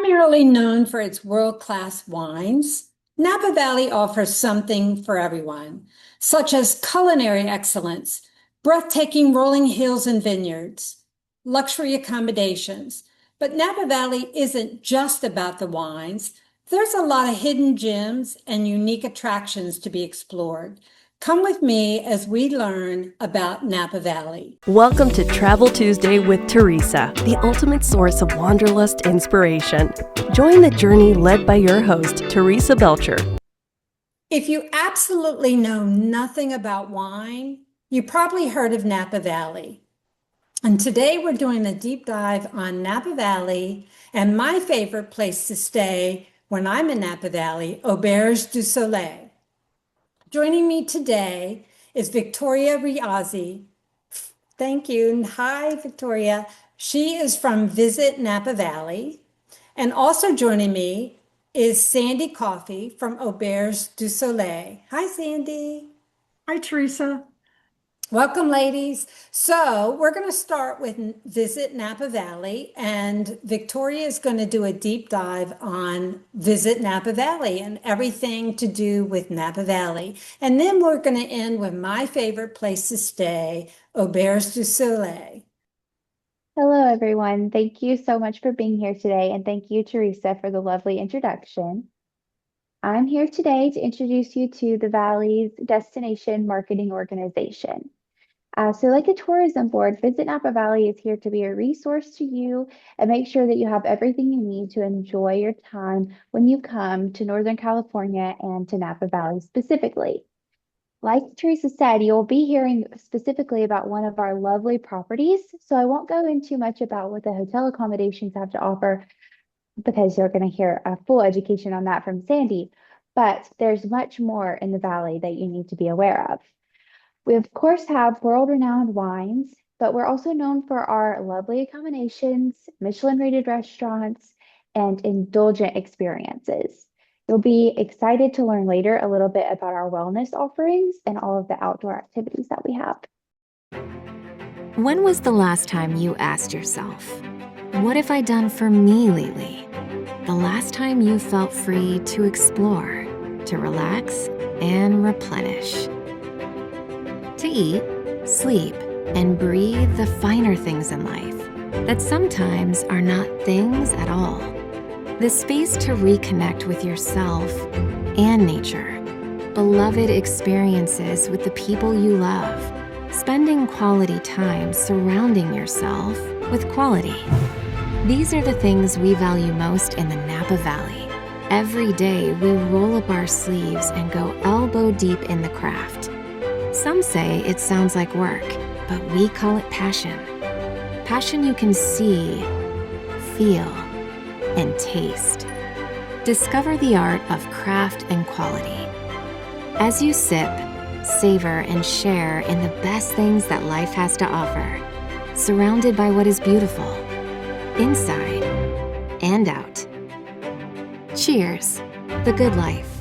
Primarily known for its world-class wines, Napa Valley offers something for everyone, such as culinary excellence, breathtaking rolling hills and vineyards, luxury accommodations. But Napa Valley isn't just about the wines. There's a lot of hidden gems and unique attractions to be explored. Come with me as we learn about Napa Valley. Welcome to Travel Tuesday with Teresa, the ultimate source of wanderlust inspiration. Join the journey led by your host, Teresa Belcher. If you absolutely know nothing about wine, you probably heard of Napa Valley. And today we're doing a deep dive on Napa Valley and my favorite place to stay when I'm in Napa Valley, Auberge du Soleil. Joining me today is Victoria Riazzi. Thank you. Hi, Victoria. She is from Visit Napa Valley. And also joining me is Sandy Coffey from Auberge du Soleil. Hi, Sandy. Hi, Teresa. Welcome, ladies. So we're going to start with Visit Napa Valley, and Victoria is going to do a deep dive on Visit Napa Valley and everything to do with Napa Valley. And then we're going to end with my favorite place to stay, Auberge du Soleil. Hello, everyone. Thank you so much for being here today, and thank you, Teresa, for the lovely introduction. I'm here today to introduce you to the Valley's destination marketing organization. So like a tourism board, Visit Napa Valley is here to be a resource to you and make sure that you have everything you need to enjoy your time when you come to Northern California and to Napa Valley specifically. Like Teresa said, you'll be hearing specifically about one of our lovely properties, so I won't go into much about what the hotel accommodations have to offer because you're going to hear a full education on that from Sandy, but there's much more in the Valley that you need to be aware of. We, of course, have world-renowned wines, but we're also known for our lovely accommodations, Michelin-rated restaurants, and indulgent experiences. You'll be excited to learn later a little bit about our wellness offerings and all of the outdoor activities that we have. When was the last time you asked yourself, what have I done for me lately? The last time you felt free to explore, to relax, and replenish. To eat, sleep, and breathe the finer things in life that sometimes are not things at all. The space to reconnect with yourself and nature. Beloved experiences with the people you love. Spending quality time surrounding yourself with quality. These are the things we value most in the Napa Valley. Every day we roll up our sleeves and go elbow deep in the craft. Some say it sounds like work, but we call it passion. Passion you can see, feel, and taste. Discover the art of craft and quality. As you sip, savor, and share in the best things that life has to offer, surrounded by what is beautiful, inside and out. Cheers, the good life.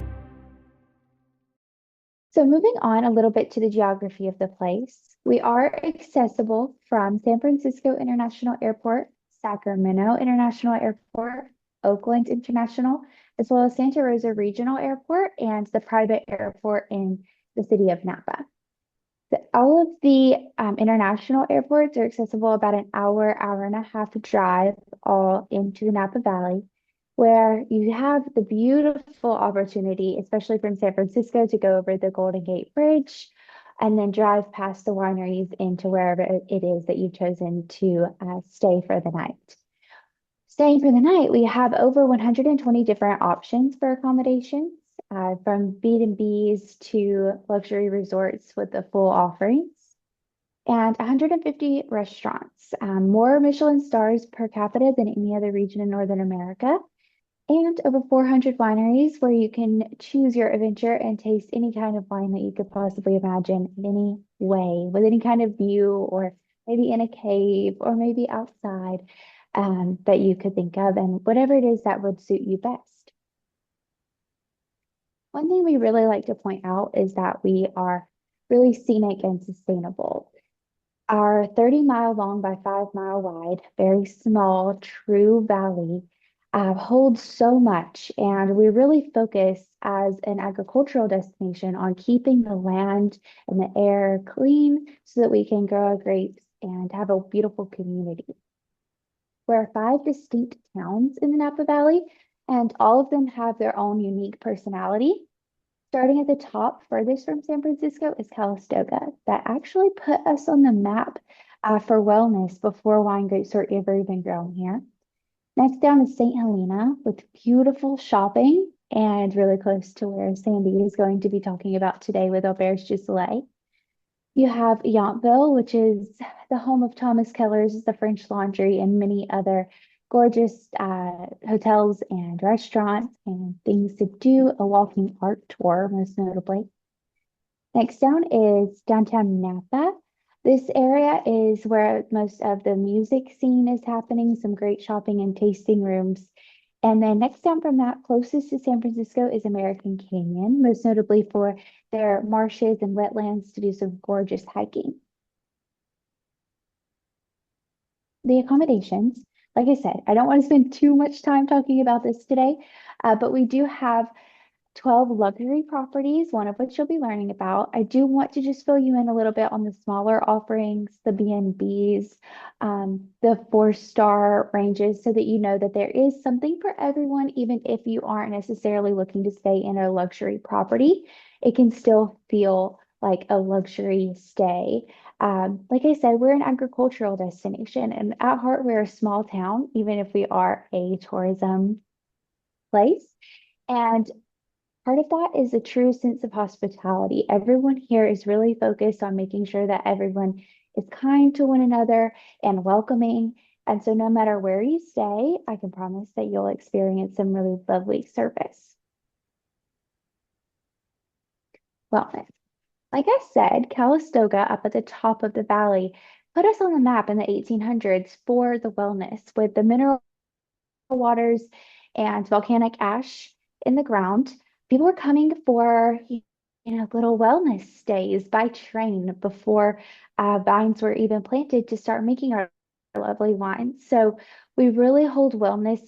So moving on a little bit to the geography of the place, we are accessible from San Francisco International Airport, Sacramento International Airport, Oakland International, as well as Santa Rosa Regional Airport and the private airport in the city of Napa. All of the international airports are accessible about an hour, hour and a half drive all into the Napa Valley, where you have the beautiful opportunity, especially from San Francisco, to go over the Golden Gate Bridge and then drive past the wineries into wherever it is that you've chosen to stay for the night. Staying for the night, we have over 120 different options for accommodations, from B&Bs to luxury resorts with the full offerings, and 150 restaurants, more Michelin stars per capita than any other region in Northern America, and over 400 wineries where you can choose your adventure and taste any kind of wine that you could possibly imagine in any way, with any kind of view, or maybe in a cave, or maybe outside that you could think of, and whatever it is that would suit you best. One thing we really like to point out is that we are really scenic and sustainable. Our 30-mile long by 5-mile wide, very small, true valley holds so much. And we really focus as an agricultural destination on keeping the land and the air clean so that we can grow our grapes and have a beautiful community. There are 5 distinct towns in the Napa Valley, and all of them have their own unique personality. Starting at the top, furthest from San Francisco, is Calistoga. That actually put us on the map for wellness before wine grapes were ever even grown here. Next down is St. Helena with beautiful shopping and really close to where Sandy is going to be talking about today with Auberge du Soleil. You have Yountville, which is the home of Thomas Keller's The French Laundry and many other gorgeous hotels and restaurants and things to do, a walking art tour, most notably. Next down is downtown Napa. This area is where most of the music scene is happening, some great shopping and tasting rooms. And then next down from that, closest to San Francisco, is American Canyon, most notably for their marshes and wetlands to do some gorgeous hiking. The accommodations, like I said, I don't want to spend too much time talking about this today, but we do have 12 luxury properties, one of which you'll be learning about. I do want to just fill you in a little bit on the smaller offerings, the B&Bs, the 4-star ranges, so that you know that there is something for everyone, even if you aren't necessarily looking to stay in a luxury property. It can still feel like a luxury stay. Like I said, we're an agricultural destination, and at heart, we're a small town, even if we are a tourism place. And part of that is a true sense of hospitality. Everyone here is really focused on making sure that everyone is kind to one another and welcoming. And so no matter where you stay, I can promise that you'll experience some really lovely service. Wellness. Like I said, Calistoga up at the top of the valley put us on the map in the 1800s for the wellness with the mineral waters and volcanic ash in the ground. People were coming for, little wellness stays by train before vines were even planted to start making our lovely wines. So we really hold wellness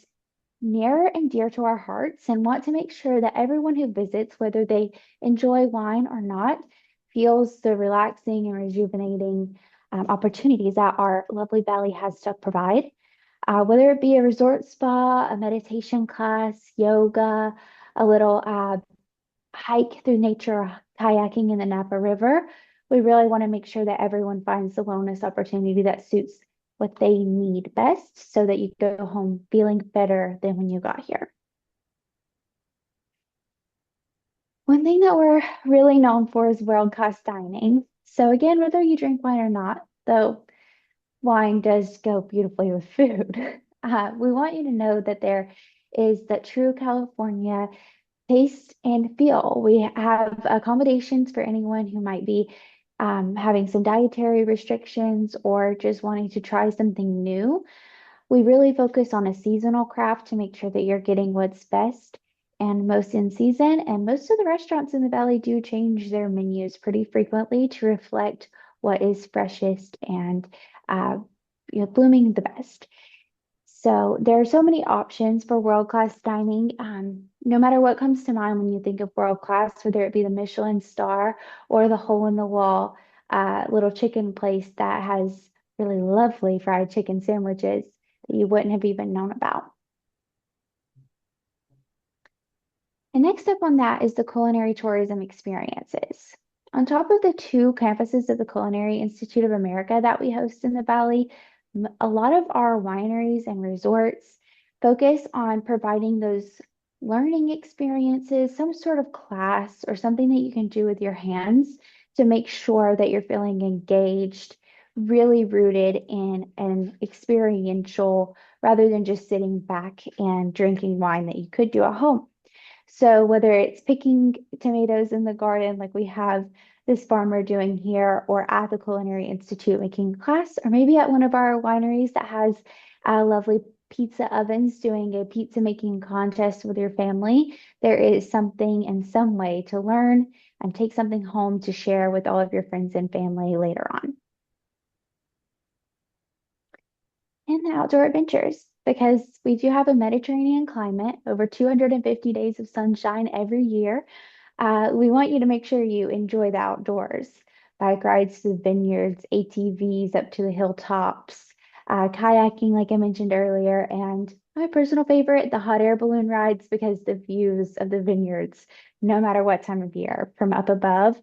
near and dear to our hearts and want to make sure that everyone who visits, whether they enjoy wine or not, feels the relaxing and rejuvenating opportunities that our lovely valley has to provide. Whether it be a resort spa, a meditation class, yoga, a little hike through nature, kayaking in the Napa River, we really want to make sure that everyone finds the wellness opportunity that suits what they need best so that you go home feeling better than when you got here. One thing that we're really known for is world-class dining. So again, whether you drink wine or not, though wine does go beautifully with food, we want you to know that there is that true California taste and feel. We have accommodations for anyone who might be having some dietary restrictions or just wanting to try something new. We really focus on a seasonal craft to make sure that you're getting what's best and most in season. And most of the restaurants in the valley do change their menus pretty frequently to reflect what is freshest and blooming the best. So there are so many options for world-class dining. No matter what comes to mind when you think of world-class, whether it be the Michelin star or the hole-in-the-wall little chicken place that has really lovely fried chicken sandwiches that you wouldn't have even known about. And next up on that is the culinary tourism experiences. On top of the 2 campuses of the Culinary Institute of America that we host in the Valley, a lot of our wineries and resorts focus on providing those learning experiences, some sort of class or something that you can do with your hands to make sure that you're feeling engaged, really rooted in an experiential rather than just sitting back and drinking wine that you could do at home. So whether it's picking tomatoes in the garden like we have this farmer doing here, or at the Culinary Institute making a class, or maybe at one of our wineries that has lovely pizza ovens doing a pizza making contest with your family, there is something in some way to learn and take something home to share with all of your friends and family later on. And the outdoor adventures. because we do have a Mediterranean climate, over 250 days of sunshine every year. We want you to make sure you enjoy the outdoors. Bike rides to the vineyards, ATVs up to the hilltops, kayaking, like I mentioned earlier, and my personal favorite, the hot air balloon rides, because the views of the vineyards, no matter what time of year, from up above,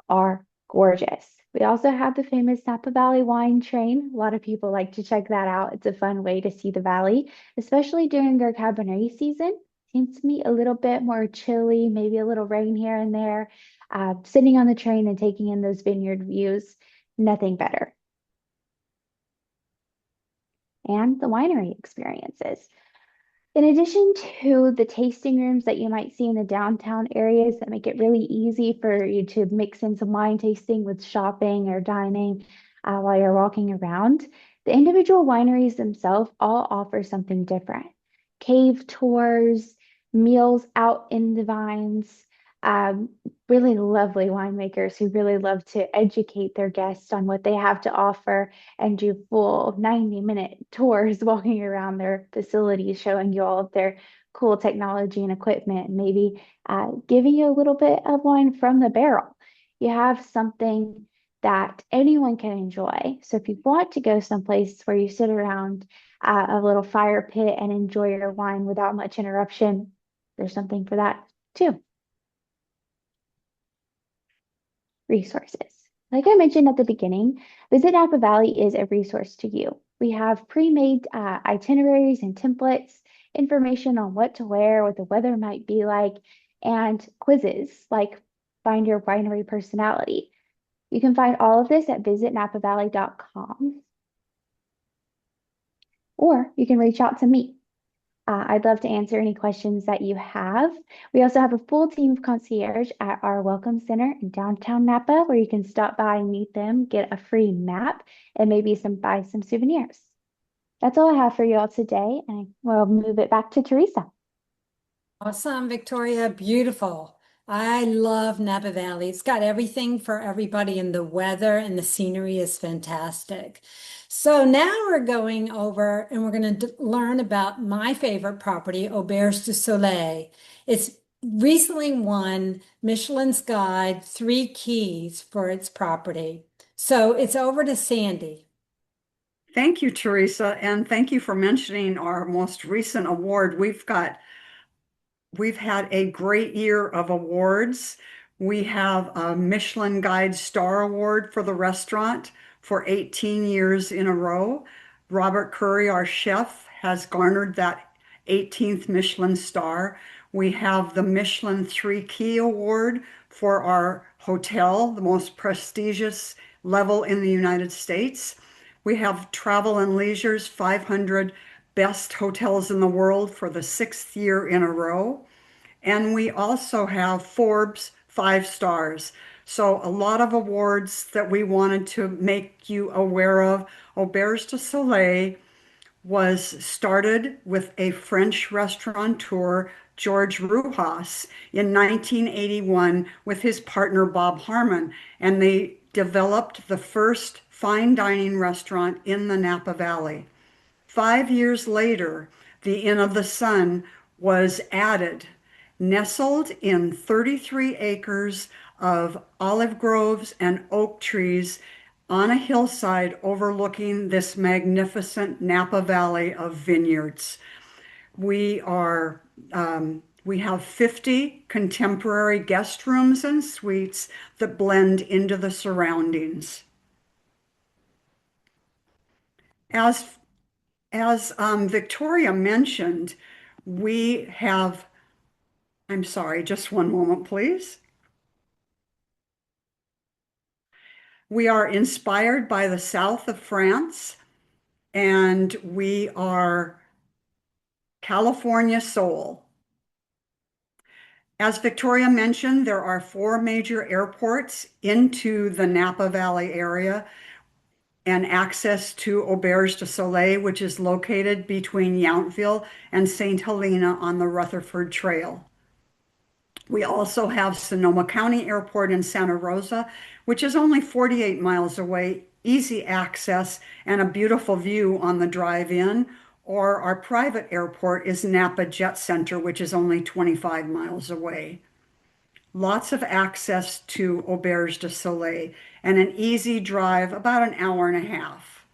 are gorgeous. We also have the famous Napa Valley wine train. A lot of people like to check that out. It's a fun way to see the valley, especially during our Cabernet season. Seems to me a little bit more chilly, maybe a little rain here and there. Sitting on the train and taking in those vineyard views, nothing better. And the winery experiences. In addition to the tasting rooms that you might see in the downtown areas that make it really easy for you to mix in some wine tasting with shopping or dining while you're walking around, the individual wineries themselves all offer something different. Cave tours, meals out in the vines, um, really lovely winemakers who really love to educate their guests on what they have to offer and do full 90-minute tours walking around their facilities, showing you all of their cool technology and equipment, and maybe giving you a little bit of wine from the barrel. You have something that anyone can enjoy. So if you want to go someplace where you sit around a little fire pit and enjoy your wine without much interruption, there's something for that too. Resources. Like I mentioned at the beginning, Visit Napa Valley is a resource to you. We have pre-made itineraries and templates, information on what to wear, what the weather might be like, and quizzes like find your winery personality. You can find all of this at visitnapavalley.com, or you can reach out to me. I'd love to answer any questions that you have. We also have a full team of concierge at our Welcome Center in downtown Napa, where you can stop by and meet them, get a free map, and maybe buy some souvenirs. That's all I have for you all today, and we'll move it back to Teresa. Awesome, Victoria. Beautiful. I love Napa Valley. It's got everything for everybody, and the weather and the scenery is fantastic. So now we're going over and we're going to learn about my favorite property, Auberge du Soleil. It's recently won Michelin's Guide 3 Keys for its property. So it's over to Sandy. Thank you, Teresa, and thank you for mentioning our most recent award. We've had a great year of awards. We have a Michelin Guide Star Award for the restaurant for 18 years in a row. Robert Curry, our chef, has garnered that 18th Michelin star. We have the Michelin 3 Key Award for our hotel, the most prestigious level in the United States. We have Travel and Leisure's 500 Best Hotels in the World for the 6th year in a row. And we also have Forbes 5 stars. So a lot of awards that we wanted to make you aware of. Auberge du Soleil was started with a French restaurateur, George Rouas, in 1981 with his partner Bob Harmon, and they developed the first fine dining restaurant in the Napa Valley. 5 years later, the Inn of the Sun was added, nestled in 33 acres of olive groves and oak trees on a hillside overlooking this magnificent Napa Valley of vineyards. We are we have 50 contemporary guest rooms and suites that blend into the surroundings. As Victoria mentioned, we have, I'm sorry, just one moment, please. We are inspired by the south of France, and we are California soul. As Victoria mentioned, there are 4 major airports into the Napa Valley area and access to Auberge du Soleil, which is located between Yountville and St. Helena on the Rutherford Trail. We also have Sonoma County Airport in Santa Rosa, which is only 48 miles away, easy access and a beautiful view on the drive in, or our private airport is Napa Jet Center, which is only 25 miles away. Lots of access to Auberge du Soleil and an easy drive, about an hour and a half.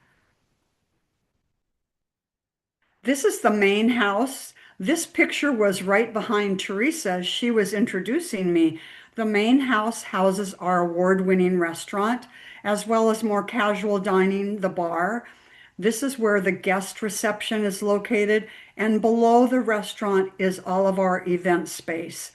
This is the main house. This picture was right behind Teresa. She was introducing me. The main house houses our award-winning restaurant, as well as more casual dining, the bar. This is where the guest reception is located, and below the restaurant is all of our event space.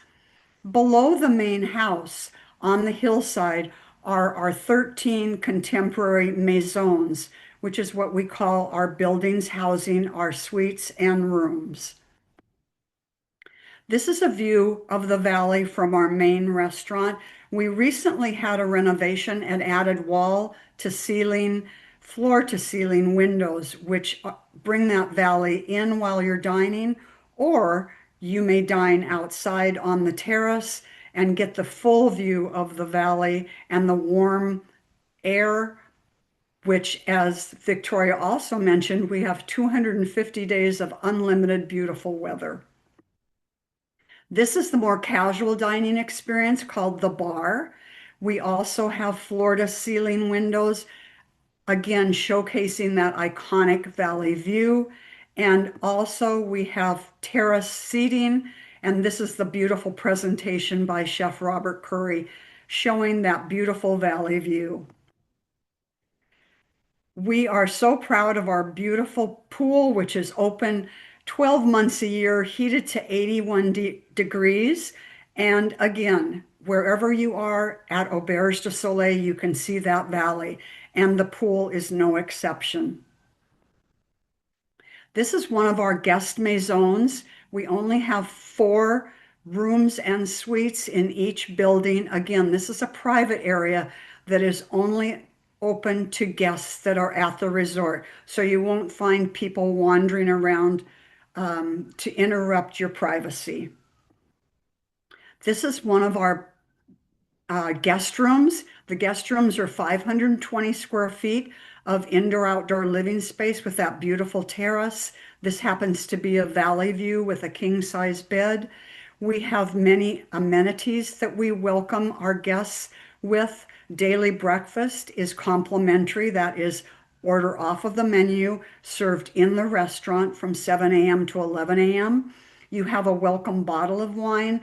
Below the main house on the hillside are our 13 contemporary maisons, which is what we call our buildings housing our suites and rooms. This is a view of the valley from our main restaurant. We recently had a renovation and added wall to ceiling, floor to ceiling windows, which bring that valley in while you're dining, or you may dine outside on the terrace and get the full view of the valley and the warm air, which, as Victoria also mentioned, we have 250 days of unlimited beautiful weather. This is the more casual dining experience called the bar. We also have floor-to-ceiling windows, again, showcasing that iconic valley view. And also we have terrace seating, and this is the beautiful presentation by Chef Robert Curry, showing that beautiful valley view. We are so proud of our beautiful pool, which is open 12 months a year, heated to 81 degrees. And again, wherever you are at Auberge du Soleil, you can see that valley, and the pool is no exception. This is one of our guest maisons. We only have 4 rooms and suites in each building. Again, this is a private area that is only open to guests that are at the resort. So you won't find people wandering around to interrupt your privacy. This is one of our guest rooms. The guest rooms are 520 square feet of indoor-outdoor living space with that beautiful terrace. This happens to be a valley view with a king-size bed. We have many amenities that we welcome our guests with. Daily breakfast is complimentary. That is order off of the menu, served in the restaurant from 7 a.m. to 11 a.m. You have a welcome bottle of wine,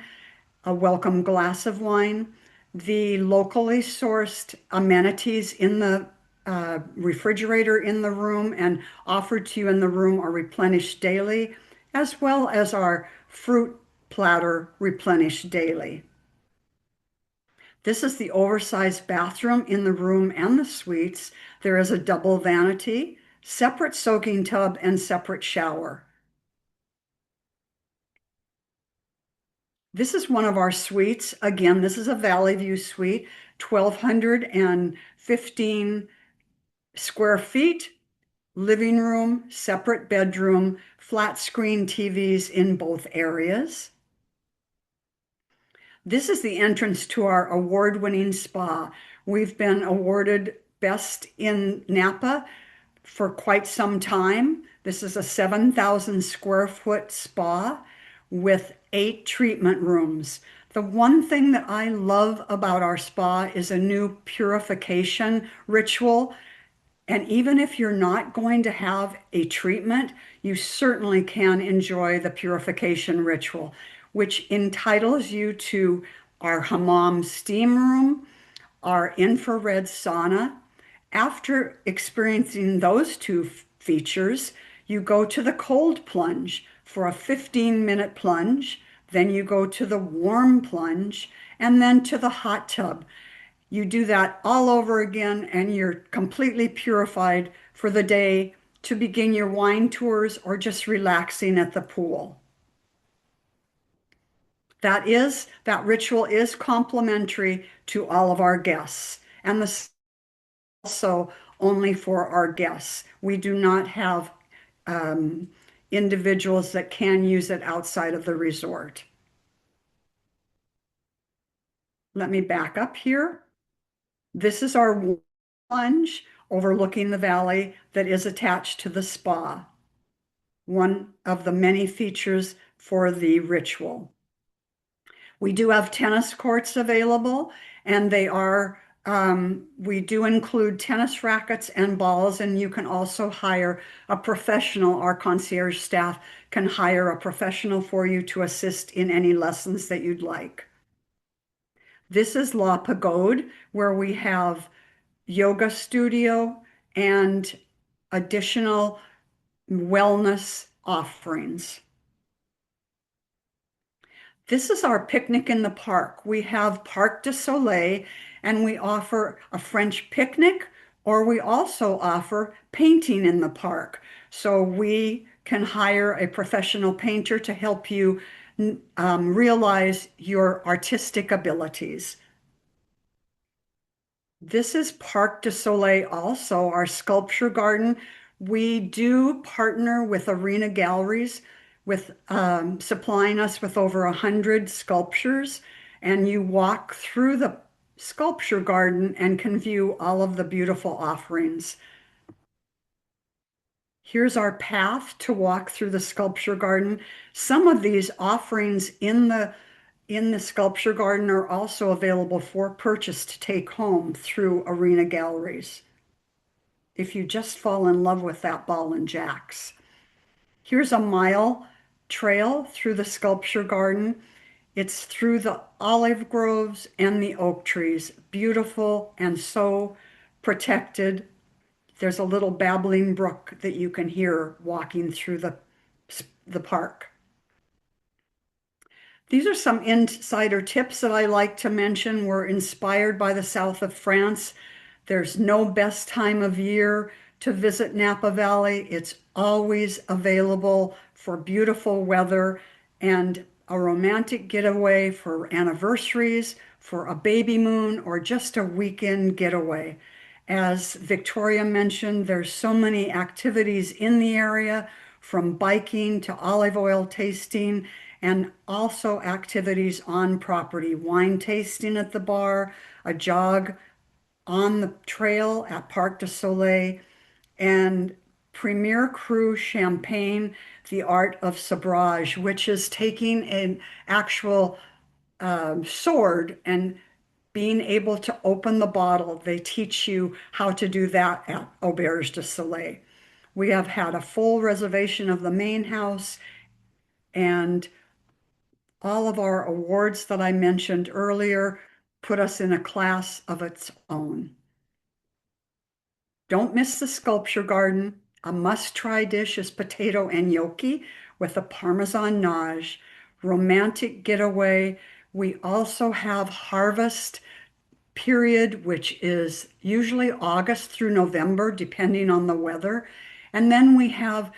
a welcome glass of wine. The locally sourced amenities in the refrigerator in the room and offered to you in the room are replenished daily, as well as our fruit platter replenished daily. This is the oversized bathroom in the room and the suites. There is a double vanity, separate soaking tub, and separate shower. This is one of our suites. Again, this is a Valley View suite, 1,215 square feet, living room, separate bedroom, flat screen TVs in both areas. This is the entrance to our award-winning spa. We've been awarded Best in Napa for quite some time. This is a 7,000 square foot spa with 8 treatment rooms. The one thing that I love about our spa is a new purification ritual. And even if you're not going to have a treatment, you certainly can enjoy the purification ritual, which entitles you to our hammam steam room, our infrared sauna. After experiencing those 2 features, you go to the cold plunge for a 15-minute plunge, then you go to the warm plunge, and then to the hot tub. You do that all over again, and you're completely purified for the day to begin your wine tours or just relaxing at the pool. That ritual is complimentary to all of our guests, and this also only for our guests. We do not have individuals that can use it outside of the resort. Let me back up here. This is our plunge overlooking the valley that is attached to the spa. one of the many features for the ritual. We do have tennis courts available, and we do include tennis rackets and balls, and you can also hire a professional. Our concierge staff can hire a professional for you to assist in any lessons that you'd like. This is La Pagode, where we have yoga studio and additional wellness offerings. This is our picnic in the park. We have Parc du Soleil, and we offer a French picnic, or we also offer painting in the park. So we can hire a professional painter to help you realize your artistic abilities. This is Parc du Soleil also, our sculpture garden. We do partner with Arena Galleries with supplying us with over 100 sculptures, and you walk through the sculpture garden and can view all of the beautiful offerings. Here's our path to walk through the sculpture garden. Some of these offerings in the sculpture garden are also available for purchase to take home through Arena Galleries, if you just fall in love with that ball and jacks. Here's a mile trail through the sculpture garden. It's through the olive groves and the oak trees, beautiful and so protected. There's a little babbling brook that you can hear walking through the park. These are some insider tips that I like to mention. We're inspired by the south of France. There's no best time of year to visit Napa Valley. It's always available for beautiful weather and a romantic getaway for anniversaries, for a baby moon, or just a weekend getaway. As Victoria mentioned, there's so many activities in the area, from biking to olive oil tasting, and also activities on property, wine tasting at the bar, a jog on the trail at Parc du Soleil, and Premier Cru Champagne, the art of sabrage, which is taking an actual sword and being able to open the bottle. They teach you how to do that at Auberge du Soleil. We have had a full reservation of the main house, and all of our awards that I mentioned earlier put us in a class of its own. Don't miss the sculpture garden. A must-try dish is potato and gnocchi with a Parmesan nage. Romantic getaway. We also have harvest period, which is usually August through November, depending on the weather. And then we have,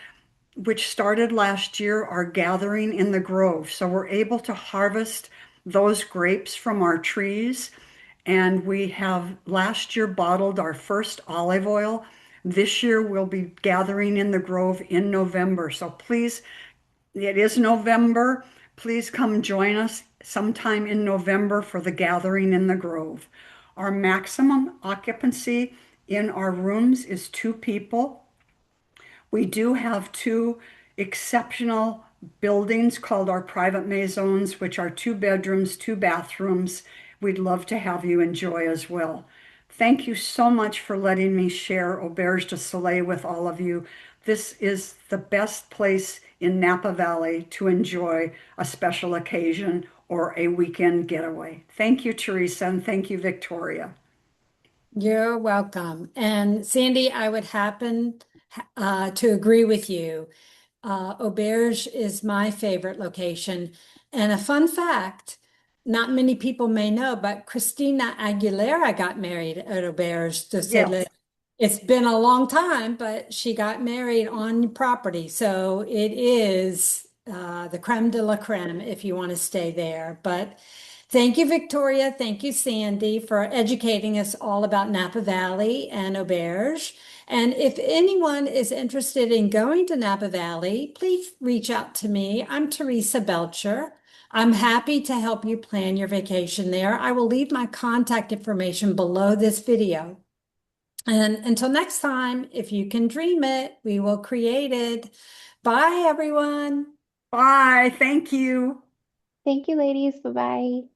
which started last year, our gathering in the grove. So we're able to harvest those grapes from our trees. And we have last year bottled our first olive oil. This year we'll be gathering in the grove in November. So please, it is November. Please come join us sometime in November for the gathering in the grove. Our maximum occupancy in our rooms is 2 people. We do have 2 exceptional buildings called our private maisons, which are 2 bedrooms, 2 bathrooms. We'd love to have you enjoy as well. Thank you so much for letting me share Auberge du Soleil with all of you. This is the best place in Napa Valley to enjoy a special occasion or a weekend getaway. Thank you, Teresa, and thank you, Victoria. You're welcome. And Sandy, I would happen to agree with you. Auberge is my favorite location. And a fun fact, not many people may know, but Christina Aguilera got married at Auberge du Soleil. Yes. It's been a long time, but she got married on property. So it is the creme de la creme if you want to stay there. But thank you, Victoria. Thank you, Sandy, for educating us all about Napa Valley and Auberge. And if anyone is interested in going to Napa Valley, please reach out to me. I'm Teresa Belcher. I'm happy to help you plan your vacation there. I will leave my contact information below this video. And until next time, if you can dream it, we will create it. Bye, everyone. Bye. Thank you. Thank you, ladies. Bye-bye.